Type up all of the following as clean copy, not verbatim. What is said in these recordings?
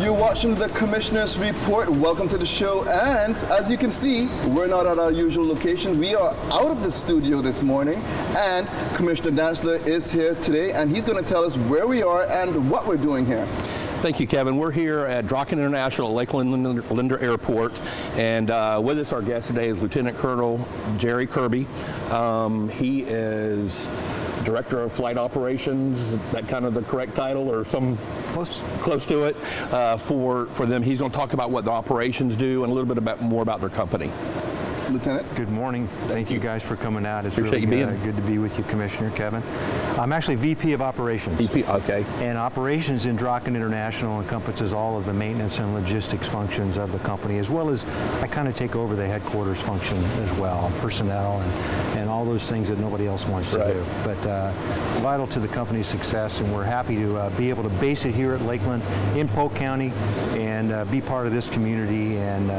You're watching the Commissioner's Report. Welcome to the show. And as you can see, we're not at our usual location. We are out of the studio this morning. And Commissioner Dantzler is here today, and he's going to tell us where we are and what we're doing here. Thank you, Kevin. We're here at Draken International at Lakeland Linder Airport, and with us, our guest today is Lieutenant Colonel Jerry Kerby. He is Director of Flight Operations, that kind of the correct title, or some close to it for them. He's going to talk about what the operations do and a little bit more about their company. Lieutenant. Good morning. Thank you guys for coming out. It's Appreciate really you being good to be with you, Commissioner Kevin. I'm actually VP of Operations. VP, okay. And operations in Draken International encompasses all of the maintenance and logistics functions of the company, as well as I kind of take over the headquarters function as well, personnel and all those things that nobody else wants to do. But vital to the company's success, and we're happy to be able to base it here at Lakeland in Polk County and be part of this community and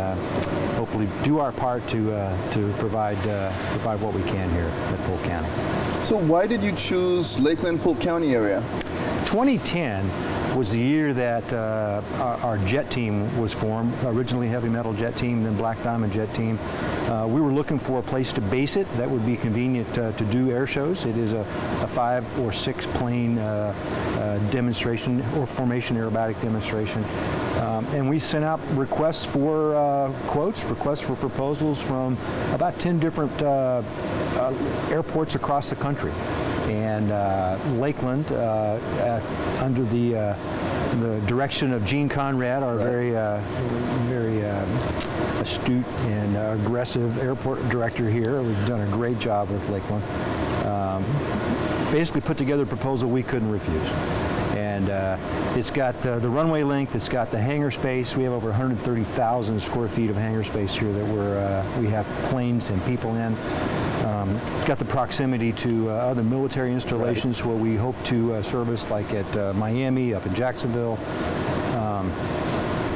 hopefully do our part to provide what we can here at Polk County. So why did you choose Lakeland, Polk County area? 2010 was the year that our jet team was formed, originally heavy metal jet team, then black diamond jet team. We were looking for a place to base it that would be convenient to do air shows. It is a 5 or 6 plane demonstration or formation aerobatic demonstration. And we sent out requests for quotes, requests for proposals from about 10 different airports across the country. And Lakeland, under the direction of Gene Conrad, our very astute and aggressive airport director here, we've done a great job with Lakeland. Basically put together a proposal we couldn't refuse. And it's got the runway length, it's got the hangar space. We have over 130,000 square feet of hangar space here that we have planes and people in. It's got the proximity to other military installations where we hope to service, like at Miami, up in Jacksonville.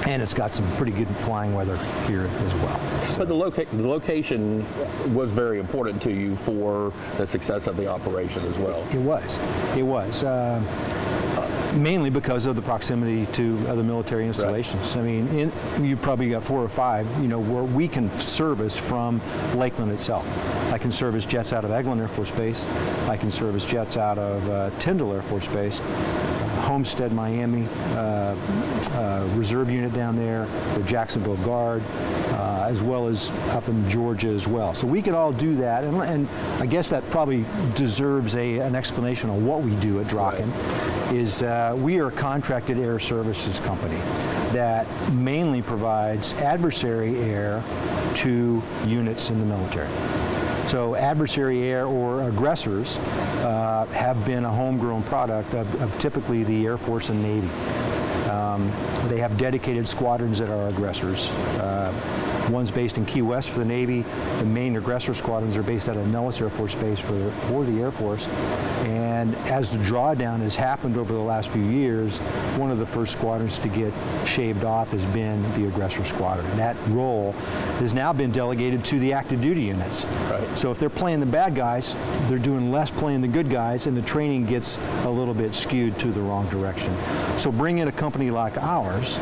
And it's got some pretty good flying weather here as well. So. But the location was very important to you for the success of the operation as well. It was. It was. Mainly because of the proximity to other military installations. Right. I mean, you probably got 4 or 5, where we can service from Lakeland itself. I can service jets out of Eglin Air Force Base. I can service jets out of Tyndall Air Force Base. Homestead, Miami, reserve unit down there, the Jacksonville Guard, as well as up in Georgia as well. So we could all do that, and I guess that probably deserves an explanation on what we do at Draken. Right. Is we are a contracted air services company that mainly provides adversary air to units in the military. So adversary air or aggressors have been a homegrown product of typically the Air Force and Navy. They have dedicated squadrons that are aggressors. One's based in Key West for the Navy. The main aggressor squadrons are based out of Nellis Air Force Base for the Air Force. And as the drawdown has happened over the last few years, one of the first squadrons to get shaved off has been the aggressor squadron. And that role has now been delegated to the active duty units. Right. So if they're playing the bad guys, they're doing less playing the good guys, and the training gets a little bit skewed to the wrong direction. So bring in a company like ours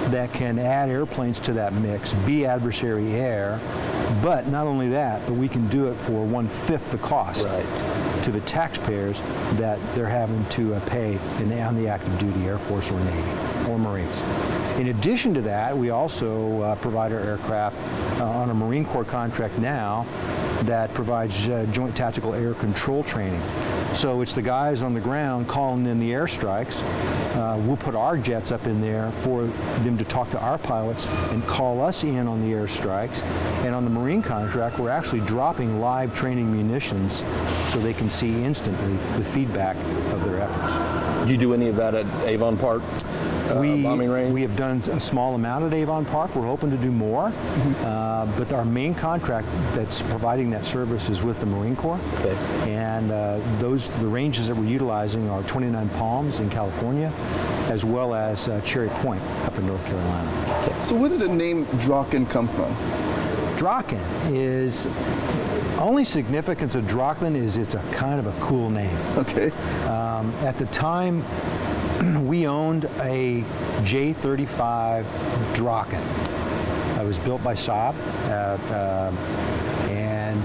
that can add airplanes to that mix, be adversary air, but not only that, but we can do it for 1/5 the cost to the taxpayers that they're having to pay on the active duty Air Force or Navy or Marines. In addition to that, we also provide our aircraft on a Marine Corps contract now that provides joint tactical air control training. So it's the guys on the ground calling in the airstrikes. We'll put our jets up in there for them to talk to our pilots and call us in on the airstrikes. And on the Marine contract, we're actually dropping live training munitions so they can see instantly the feedback of their efforts. Do you do any of that at Avon Park? Bombing range? We have done a small amount at Avon Park. We're hoping to do more, but our main contract that's providing that service is with the Marine Corps. Okay. And the ranges that we're utilizing are 29 Palms in California, as well as Cherry Point up in North Carolina. Okay. So where did the name Draken come from? Draken is, only significance of Draken is it's a kind of a cool name. Okay. At the time, we owned a J-35 Draken. It was built by Saab, and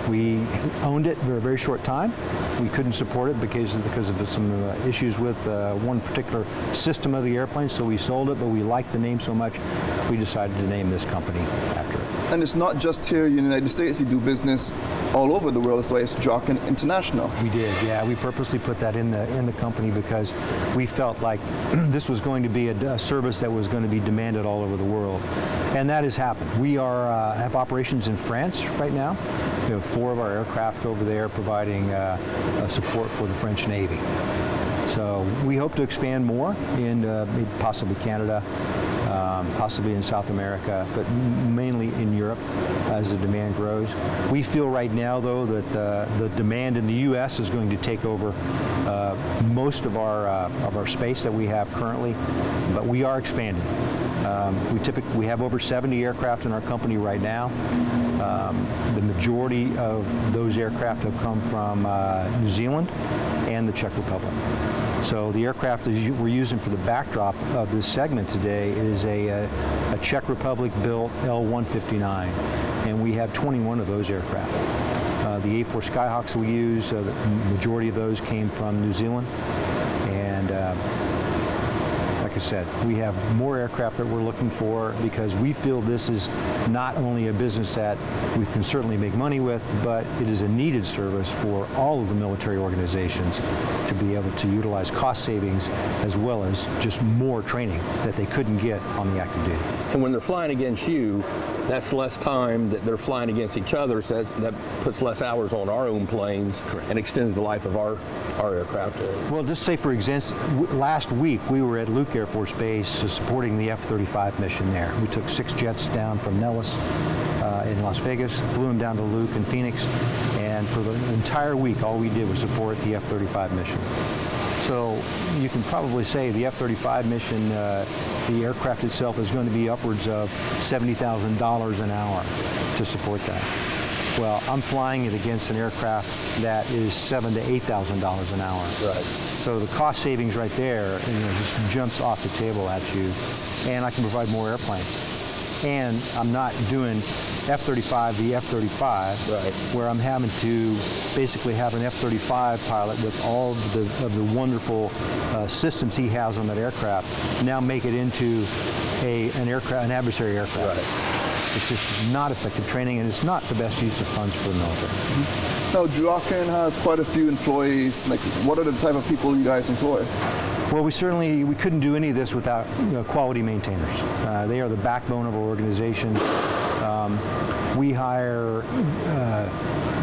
we owned it for a very short time. We couldn't support it because of some issues with one particular system of the airplane, so we sold it, but we liked the name so much, we decided to name this company after it. And it's not just here in the United States, you do business all over the world. That's why it's Draken International. We did, yeah. We purposely put that in the company because we felt like this was going to be a service that was going to be demanded all over the world. And that has happened. We have operations in France right now. We have 4 of our aircraft over there providing support for the French Navy. So we hope to expand more in maybe possibly Canada, possibly in South America, but mainly in Europe as the demand grows. We feel right now, though, that the demand in the U.S. is going to take over most of our space that we have currently, but we are expanding. We have over 70 aircraft in our company right now. The majority of those aircraft have come from New Zealand and the Czech Republic. So the aircraft that we're using for the backdrop of this segment today is a Czech Republic built L-159, and we have 21 of those aircraft. The A4 Skyhawks we use, the majority of those came from New Zealand, and like I said, we have more aircraft that we're looking for because we feel this is not only a business that we can certainly make money with, but it is a needed service for all of the military organizations to be able to utilize cost savings as well as just more training that they couldn't get on the active duty. And when they're flying against you, that's less time that they're flying against each other, so that puts less hours on our own planes. Correct. And extends the life of our aircraft. Well, just say, for example, last week we were at Luke Air Force Base supporting the F-35 mission there. We took 6 jets down from Nellis in Las Vegas, flew them down to Luke and Phoenix, and for the entire week all we did was support the F-35 mission. So you can probably say the F-35 mission, the aircraft itself is going to be upwards of $70,000 an hour to support that. Well, I'm flying it against an aircraft that is $7,000 to $8,000 an hour. Right. So the cost savings right there, just jumps off the table at you, and I can provide more airplanes. And I'm not doing F-35 the F-35, right, where I'm having to basically have an F-35 pilot with all of the wonderful systems he has on that aircraft now make it into an adversary aircraft. Right. It's just not effective training, and it's not the best use of funds for the military. Now, Draken has quite a few employees. Like, what are the type of people you guys employ? Well, we couldn't do any of this without quality maintainers. They are the backbone of our organization. We hire,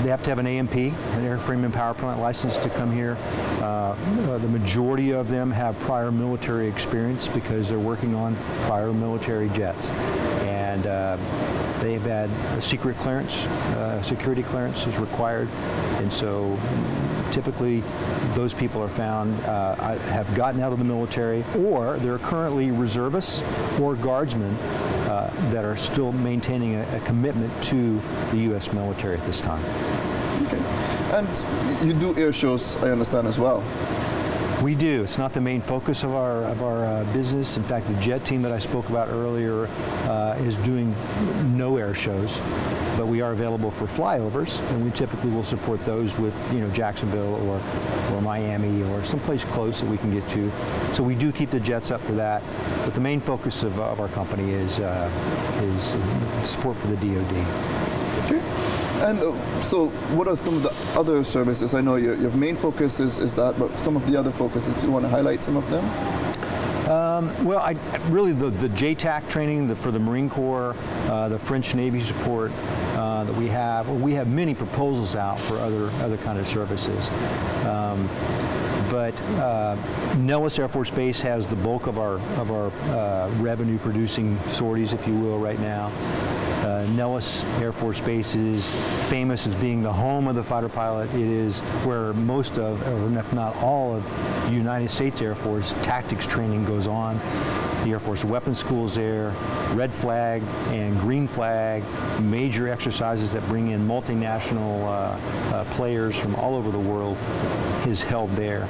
they have to have an AMP, an airframe and power plant license to come here. The majority of them have prior military experience because they're working on prior military jets. And they've had a secret clearance, security clearance is required. And so typically those people are found, have gotten out of the military, or they're currently reservists or guardsmen that are still maintaining a commitment to the U.S. military at this time. Okay. And you do air shows, I understand, as well. We do. It's not the main focus of our business. In fact, the jet team that I spoke about earlier is doing no air shows, but we are available for flyovers, and we typically will support those with Jacksonville or Miami or someplace close that we can get to. So we do keep the jets up for that, but the main focus of our company is support for the DoD. Okay. And so what are some of the other services? I know your main focus is that, but some of the other focuses, do you want to highlight some of them? Well, really the JTAC training for the Marine Corps, the French Navy support that we have many proposals out for other kind of services. But Nellis Air Force Base has the bulk of our revenue producing sorties, if you will, right now. Nellis Air Force Base is famous as being the home of the fighter pilot. It is where most of, or if not all of, the United States Air Force tactics training goes on. The Air Force Weapons School's there, red flag and green flag, major exercises that bring in multinational players from all over the world is held there.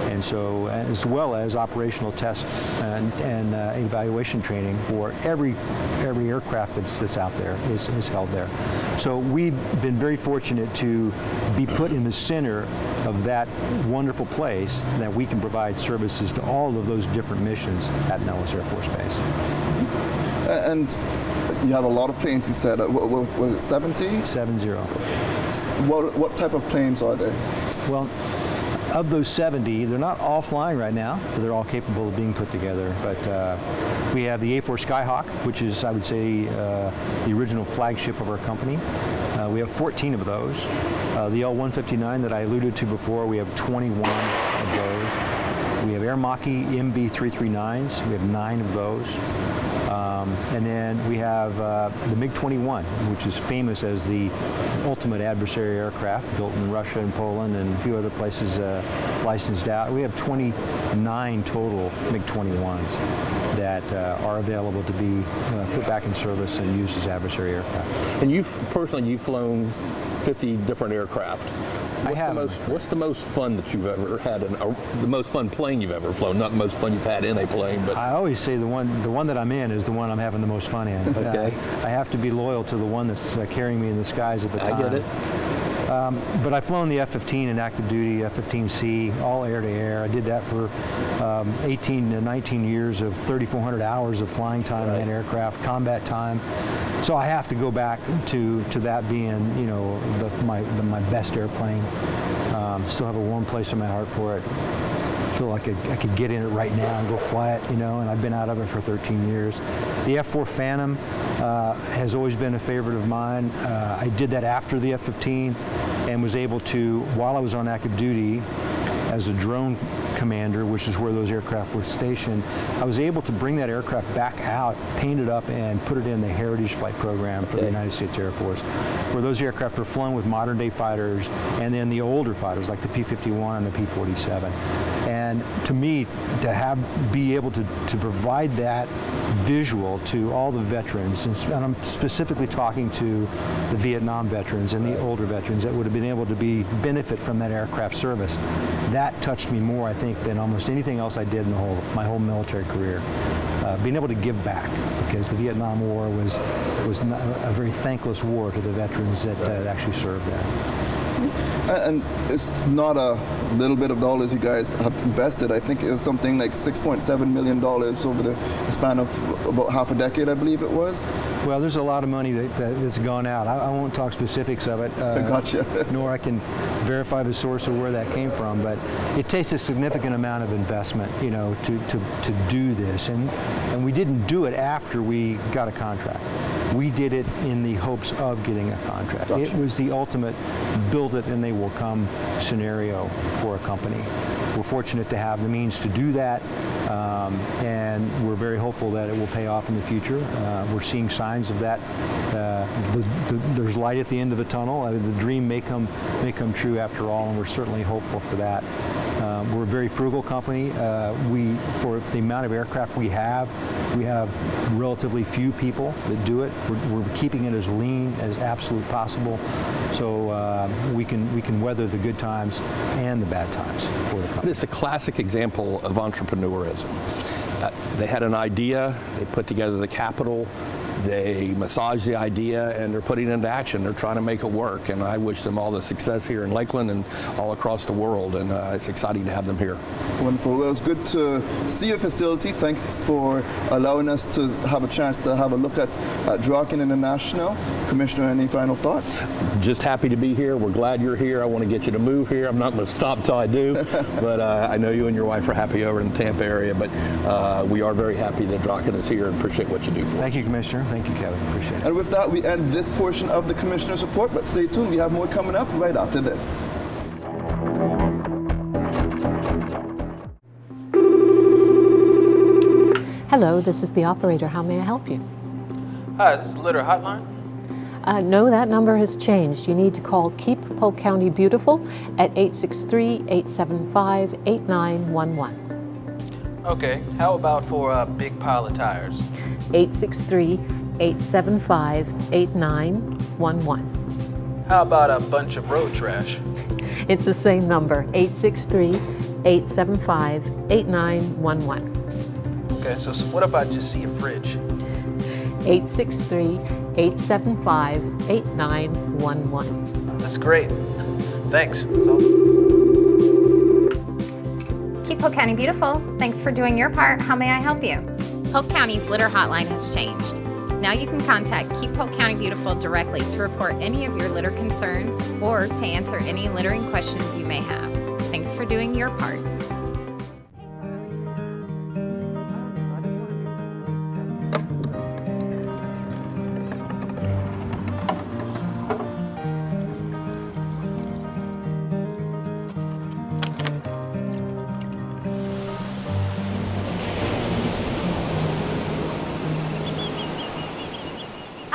And so, as well as operational tests and evaluation training for every aircraft that's out there is held there. So we've been very fortunate to be put in the center of that wonderful place that we can provide services to all of those different missions at Nellis Air Force Base. And you have a lot of planes, you said. Was it 70? 70. What type of planes are they? Well, of those 70, they're not all flying right now, but they're all capable of being put together. But we have the A4 Skyhawk, which is, I would say, the original flagship of our company. We have 14 of those. The L-159 that I alluded to before, we have 21 of those. We have Air Mach-E MB-339s. We have 9 of those. And then we have the MiG-21, which is famous as the ultimate adversary aircraft, built in Russia and Poland and a few other places licensed out. We have 29 total MiG-21s that are available to be put back in service and used as adversary aircraft. And you've flown 50 different aircraft. I have. What's the most fun that you've ever had, the most fun plane you've ever flown? Not the most fun you've had in a plane, but I always say the one that I'm in is the one I'm having the most fun in. Okay. I have to be loyal to the one that's carrying me in the skies at the time. I get it. But I've flown the F-15 in active duty, F-15C, all air-to-air. I did that for 18 to 19 years of 3,400 hours of flying time in that aircraft, combat time. So I have to go back to that being, you know, my best airplane. Still have a warm place in my heart for it. I feel like I could get in it right now and go fly it, you know, and I've been out of it for 13 years. The F-4 Phantom has always been a favorite of mine. I did that after the F-15 and was able to, while I was on active duty as a drone commander, which is where those aircraft were stationed, I was able to bring that aircraft back out, paint it up, and put it in the Heritage Flight Program for the United States Air Force, where those aircraft are flown with modern day fighters and then the older fighters like the P-51 and the P-47. And to me, to be able to provide that visual to all the veterans, and I'm specifically talking to the Vietnam veterans and the older veterans that would have been able to benefit from that aircraft service, that touched me more, I think, than almost anything else I did in my whole military career. Being able to give back, because the Vietnam War was not a very thankless war to the veterans that actually served there. And it's not a little bit of dollars you guys have invested. I think it was something like $6.7 million over the span of about half a decade, I believe it was. Well, there's a lot of money that's gone out. I won't talk specifics of it, Gotcha. nor I can verify the source of where that came from, but it takes a significant amount of investment, you know, to do this. And we didn't do it after we got a contract. We did it in the hopes of getting a contract. Gotcha. It was the ultimate build it and they will come scenario for a company. We're fortunate to have the means to do that, and we're very hopeful that it will pay off in the future. We're seeing signs of that. There's light at the end of the tunnel. The dream may come true after all, and we're certainly hopeful for that. We're a very frugal company. For the amount of aircraft we have relatively few people that do it. We're keeping it as lean as absolutely possible, so we can weather the good times and the bad times for the company. It's a classic example of entrepreneurism. They had an idea, they put together the capital, they massage the idea, and they're putting it into action. They're trying to make it work, and I wish them all the success here in Lakeland and all across the world, and it's exciting to have them here. Wonderful. Well, it's good to see your facility. Thanks for allowing us to have a chance to have a look at Draken International. Commissioner, any final thoughts? Just happy to be here. We're glad you're here. I want to get you to move here. I'm not going to stop till I do, but I know you and your wife are happy over in the Tampa area, but we are very happy that Draken is here and appreciate what you do for us. Thank you, Commissioner. Thank you, Kevin. Appreciate it. And with that, we end this portion of the Commissioner's Report, but stay tuned. We have more coming up right after this. Hello, this is the operator. How may I help you? Hi, is this the litter hotline? No, that number has changed. You need to call Keep Polk County Beautiful at 863-875-8911. Okay, how about for a big pile of tires? 863-875-8911. How about a bunch of road trash? It's the same number, 863-875-8911. Okay, so what if I just see a fridge? 863-875-8911. That's great. Thanks. That's all. Keep Polk County beautiful. Thanks for doing your part. How may I help you? Polk County's litter hotline has changed. Now you can contact Keep Polk County Beautiful directly to report any of your litter concerns or to answer any littering questions you may have. Thanks for doing your part.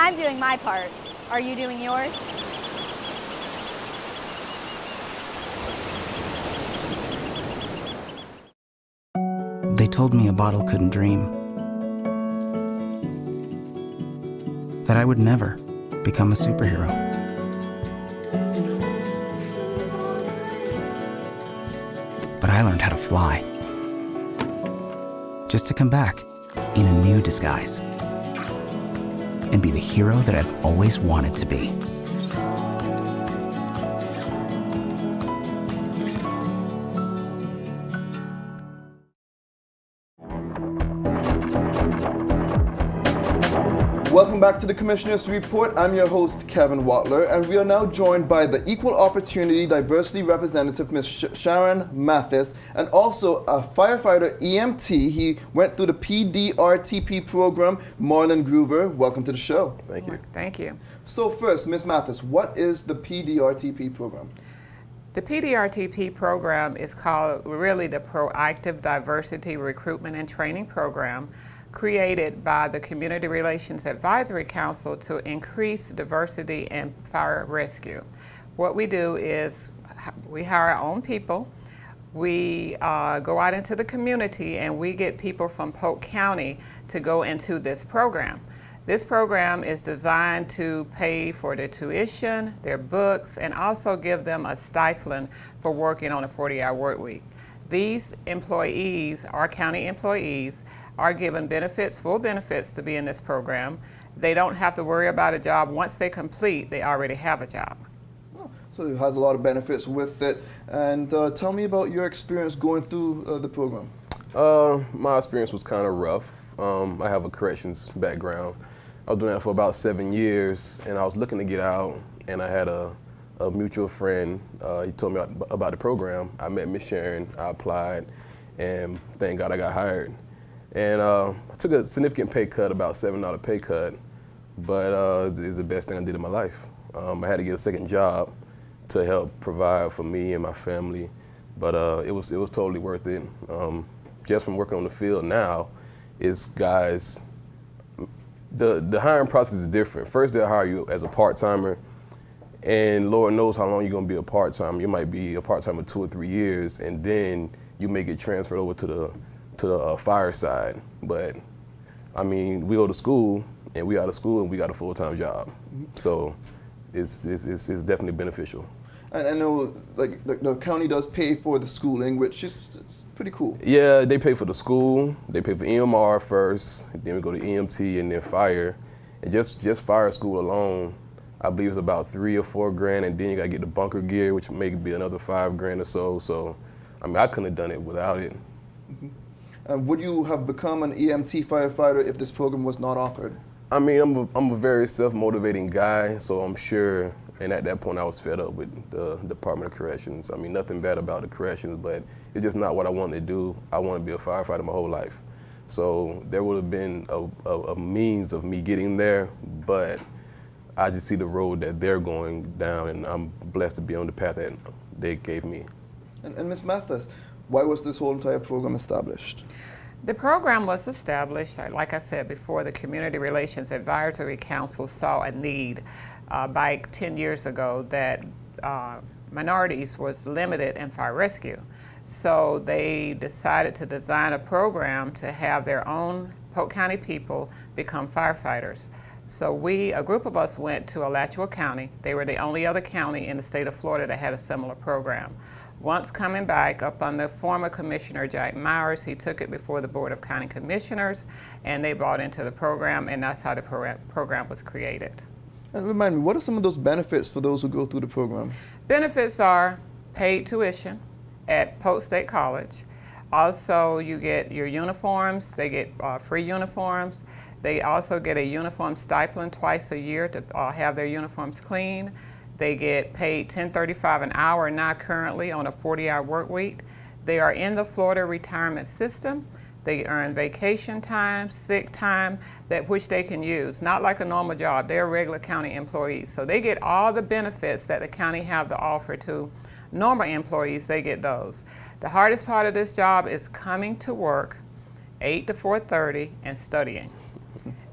I'm doing my part. Are you doing yours? They told me a bottle couldn't dream. That I would never become a superhero. But I learned how to fly. Just to come back in a new disguise. And be the hero that I've always wanted to be. Welcome back to the Commissioner's Report. I'm your host, Kevin Watler, and we are now joined by the Equal Opportunity Diversity Representative, Ms. Sharon Mathis, and also a firefighter EMT. He went through the PDRTP program, Marlon Groover. Welcome to the show. Thank you. Thank you. So first, Ms. Mathis, what is the PDRTP program? The PDRTP program is called really the Proactive Diversity Recruitment and Training Program, created by the Community Relations Advisory Council to increase diversity in fire rescue. What we do is we hire our own people. We go out into the community and we get people from Polk County to go into this program. This program is designed to pay for their tuition, their books, and also give them a stipend for working on a 40-hour work week. These employees, our county employees, are given benefits, full benefits to be in this program. They don't have to worry about a job. Once they complete, they already have a job. Oh, so it has a lot of benefits with it. And tell me about your experience going through the program. My experience was kind of rough. I have a corrections background. I was doing that for about 7 years, and I was looking to get out, and I had a mutual friend. He told me about the program. I met Miss Sharon, I applied, and thank God I got hired. And I took a significant pay cut, about $7 pay cut, but it's the best thing I did in my life. I had to get a second job to help provide for me and my family, but it was totally worth it. Just from working on the field now, it's guys, the hiring process is different. First they'll hire you as a part-timer, and Lord knows how long you're gonna be a part-timer. You might be a part-timer 2 or 3 years, and then you may get transferred over to the fire side. But I mean, we go to school and we out of school and we got a full-time job. So it's definitely beneficial. And I know like the county does pay for the schooling, which is pretty cool. Yeah, they pay for the school, they pay for EMR first, then we go to EMT and then fire. And just fire school alone, I believe it's about $3 or $4 grand, and then you gotta get the bunker gear, which may be another $5 grand or so. So I mean, I couldn't have done it without it. Mm-hmm. Would you have become an EMT firefighter if this program was not offered? I mean, I'm a very self-motivating guy, so I'm sure, and at that point I was fed up with the Department of Corrections. I mean, nothing bad about the corrections, but it's just not what I wanted to do. I want to be a firefighter my whole life. So there would have been a means of me getting there, but I just see the road that they're going down, and I'm blessed to be on the path that they gave me. And Ms. Mathis, why was this whole entire program established? The program was established, like I said before, the Community Relations Advisory Council saw a need by 10 years ago that minorities was limited in fire rescue. So they decided to design a program to have their own Polk County people become firefighters. So a group of us went to Alachua County. They were the only other county in the state of Florida that had a similar program. Once coming back up under former Commissioner Jack Myers, he took it before the Board of County Commissioners, and they bought into the program, and that's how the program was created. And remind me, what are some of those benefits for those who go through the program? Benefits are paid tuition at Polk State College. Also, you get your uniforms. They get free uniforms. They also get a uniform stipend twice a year to have their uniforms clean. They get paid $10.35 an hour now currently on a 40-hour work week. They are in the Florida retirement system. They earn vacation time, sick time, which they can use. Not like a normal job. They're regular county employees. So they get all the benefits that the county have to offer to normal employees. They get those. The hardest part of this job is coming to work 8 to 4:30 and studying.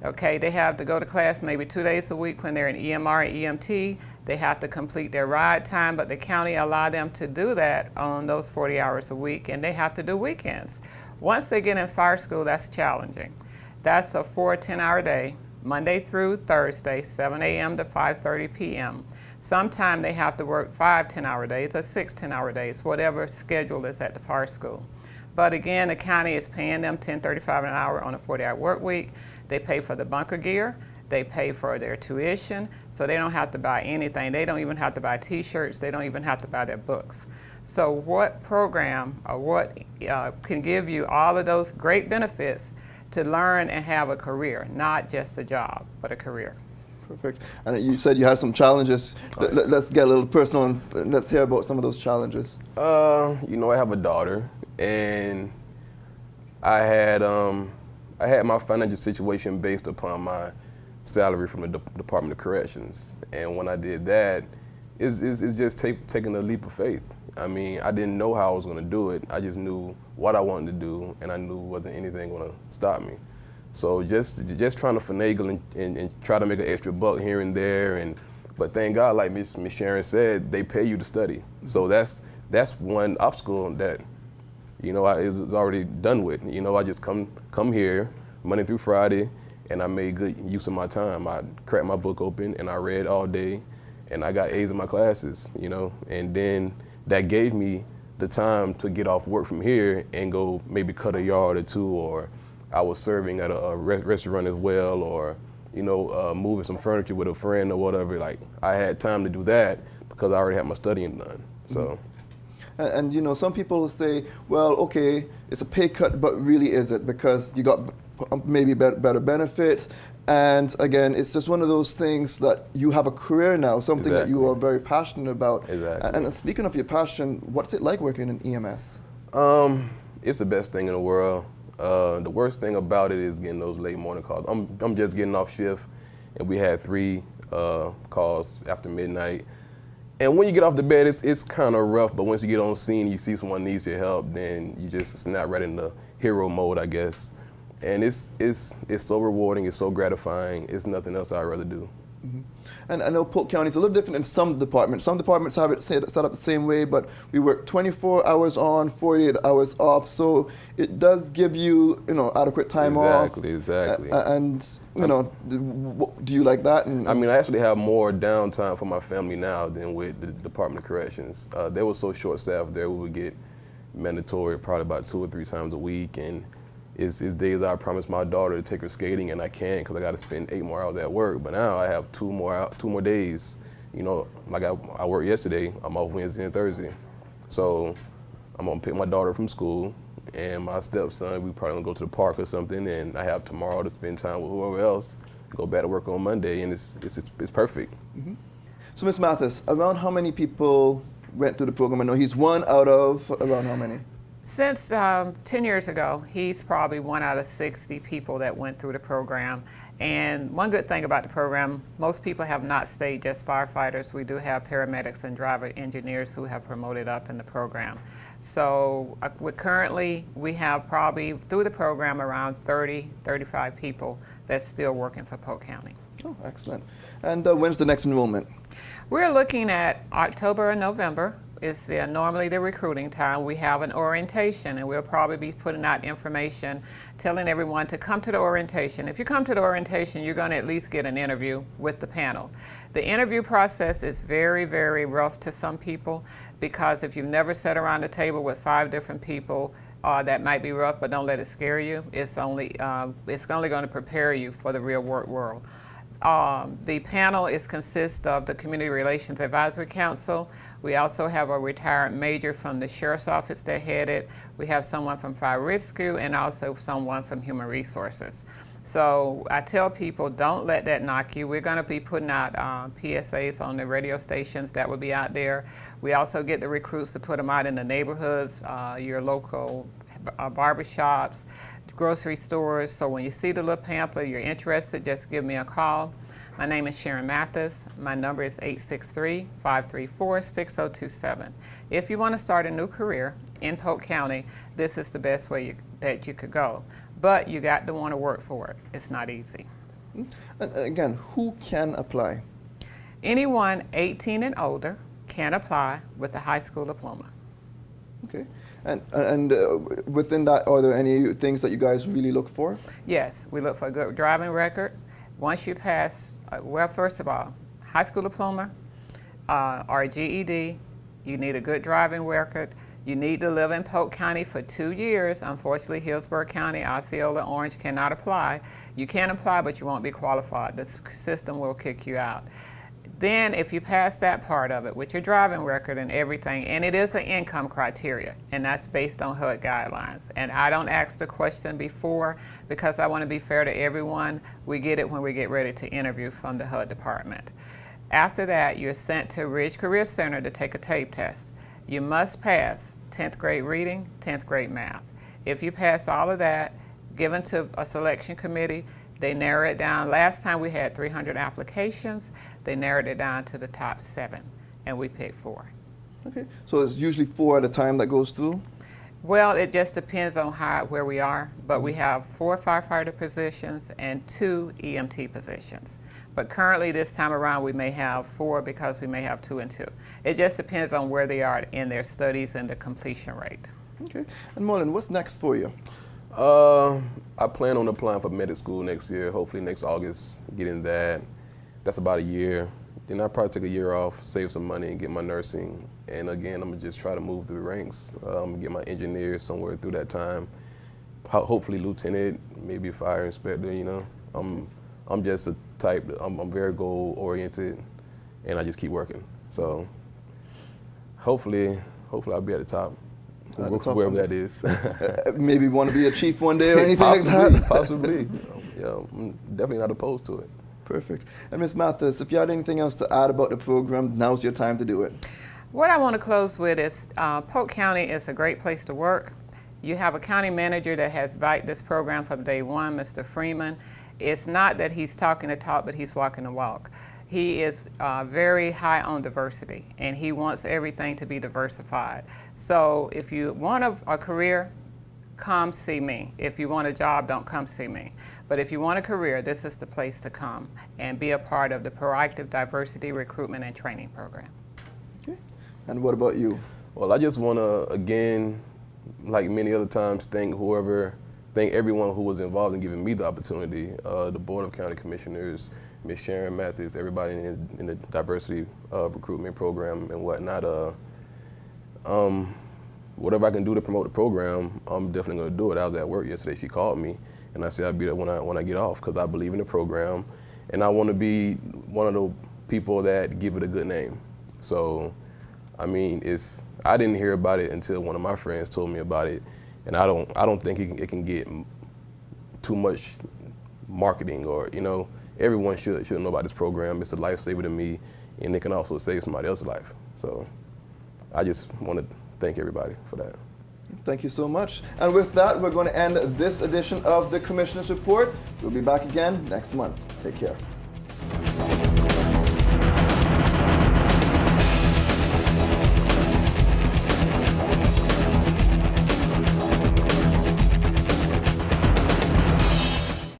Okay, they have to go to class maybe 2 days a week when they're in EMR or EMT. They have to complete their ride time, but the county allow them to do that on those 40 hours a week, and they have to do weekends. Once they get in fire school, that's challenging. That's a 4 10-hour day, Monday through Thursday, 7 a.m. to 5:30 p.m. Sometimes they have to work 5 10-hour days or 6 10-hour days, whatever schedule is at the fire school. But again, the county is paying them $10.35 an hour on a 40-hour work week. They pay for the bunker gear. They pay for their tuition, so they don't have to buy anything. They don't even have to buy T-shirts. They don't even have to buy their books. So what program or what can give you all of those great benefits to learn and have a career, not just a job, but a career? Perfect. And you said you had some challenges. Let's get a little personal and let's hear about some of those challenges. You know, I have a daughter, and I had my financial situation based upon my salary from the Department of Corrections. And when I did that, it's just taking a leap of faith. I mean, I didn't know how I was going to do it. I just knew what I wanted to do, and I knew wasn't anything going to stop me. So just trying to finagle and try to make an extra buck here and there. But thank God, like Miss Sharon said, they pay you to study. So that's one obstacle that, you know, I was already done with. You know, I just come here Monday through Friday, and I made good use of my time. I cracked my book open and I read all day, and I got A's in my classes, you know, and then that gave me the time to get off work from here and go maybe cut a yard or two, or I was serving at a restaurant as well, or, you know, moving some furniture with a friend or whatever. Like, I had time to do that because I already had my studying done, so. And you know, some people say, well, okay, it's a pay cut, but really is it? Because you got maybe better benefits. And again, it's just one of those things that you have a career now, something that you are very passionate about. Exactly. And speaking of your passion, what's it like working in EMS? It's the best thing in the world. The worst thing about it is getting those late morning calls. I'm just getting off shift, and we had 3 calls after midnight. And when you get off the bed, it's kind of rough, but once you get on scene, you see someone needs your help, then you just snap right into hero mode, I guess. And it's so rewarding, it's so gratifying, it's nothing else I'd rather do. Mm-hmm. And I know Polk County is a little different in some departments. Some departments have it set up the same way, but we work 24 hours on, 48 hours off, so it does give you, you know, adequate time off. Exactly. And, you know, do you like that? I mean, I actually have more downtime for my family now than with the Department of Corrections. They were so short-staffed there, we would get mandatory probably about 2 or 3 times a week, and it's days I promised my daughter to take her skating, and I can't because I got to spend 8 more hours at work. But now I have 2 more days. You know, like I worked yesterday. I'm off Wednesday and Thursday, so I'm gonna pick my daughter from school, and my stepson. We probably gonna go to the park or something, and I have tomorrow to spend time with whoever else. Go back to work on Monday, and it's perfect. Mm-hmm. So, Ms. Mathis, around how many people went through the program? I know he's one out of around how many? Since 10 years ago, he's probably 1 out of 60 people that went through the program. And one good thing about the program, most people have not stayed just firefighters. We do have paramedics and driver engineers who have promoted up in the program. So currently, we have probably through the program around 30, 35 people that's still working for Polk County. Oh, excellent. And when's the next enrollment? We're looking at October and November. is normally the recruiting time. We have an orientation, and we'll probably be putting out information telling everyone to come to the orientation. If you come to the orientation, you're going to at least get an interview with the panel. The interview process is very, very rough to some people, because if you've never sat around the table with 5 different people, that might be rough, but don't let it scare you. It's only going to prepare you for the real world. The panel consists of the Community Relations Advisory Council. We also have a retired major from the Sheriff's Office that headed. We have someone from Fire Rescue and also someone from Human Resources. So I tell people, don't let that knock you. We're going to be putting out PSAs on the radio stations that will be out there. We also get the recruits to put them out in the neighborhoods, your local barbershops, grocery stores. So when you see the little pamphlet, you're interested, just give me a call. My name is Sharon Mathis. My number is 863-534-6027. If you want to start a new career in Polk County, this is the best way that you could go. But you got to want to work for it. It's not easy. And again, who can apply? Anyone 18 and older can apply with a high school diploma. Okay. And within that, are there any things that you guys really look for? Yes, we look for a good driving record. Once you pass, well, first of all, high school diploma or a GED, you need a good driving record. You need to live in Polk County for 2 years. Unfortunately, Hillsborough County, Osceola, Orange cannot apply. You can apply, but you won't be qualified. The system will kick you out. Then if you pass that part of it with your driving record and everything, and it is an income criteria, and that's based on HUD guidelines. And I don't ask the question before because I want to be fair to everyone. We get it when we get ready to interview from the HUD department. After that, you're sent to Ridge Career Center to take a tape test. You must pass 10th grade reading, 10th grade math. If you pass all of that, given to a selection committee, they narrow it down. Last time we had 300 applications. They narrowed it down to the top 7, and we picked 4. Okay, so it's usually 4 at a time that goes through? Well, it just depends on where we are, but we have 4 firefighter positions and 2 EMT positions. But currently this time around we may have 4 because we may have 2 and 2. It just depends on where they are in their studies and the completion rate. Okay, and Marlon, what's next for you? I plan on applying for medic school next year, hopefully next August, getting that. That's about a year. Then I'll probably take a year off, save some money, and get my nursing. And again, I'm gonna just try to move through the ranks. I'm gonna get my engineer somewhere through that time. Hopefully lieutenant, maybe fire inspector, you know. I'm just a type, I'm very goal oriented, and I just keep working. So hopefully I'll be at the top. Wherever that is. Maybe want to be a chief one day or anything possibly, like that? Possibly. Yeah, I'm definitely not opposed to it. Perfect. And Ms. Mathis, if you had anything else to add about the program, now's your time to do it. What I want to close with is Polk County is a great place to work. You have a county manager that has backed this program from day one, Mr. Freeman. It's not that he's talking the talk, but he's walking the walk. He is very high on diversity, and he wants everything to be diversified. So if you want a career, come see me. If you want a job, don't come see me. But if you want a career, this is the place to come and be a part of the Proactive Diversity Recruitment and Training Program. Okay. And what about you? Well, I just want to, again, like many other times, thank everyone who was involved in giving me the opportunity, the Board of County Commissioners, Ms. Sharon Mathis, everybody in the diversity recruitment program and whatnot. Whatever I can do to promote the program, I'm definitely going to do it. I was at work yesterday. She called me, and I said I'll be there when I get off because I believe in the program, and I want to be one of the people that give it a good name. So, I mean, I didn't hear about it until one of my friends told me about it, and I don't think it can get too much marketing or, you know. Everyone should know about this program. It's a lifesaver to me, and it can also save somebody else's life. So I just want to thank everybody for that. Thank you so much. And with that, we're going to end this edition of the Commissioner's Report. We'll be back again next month. Take care.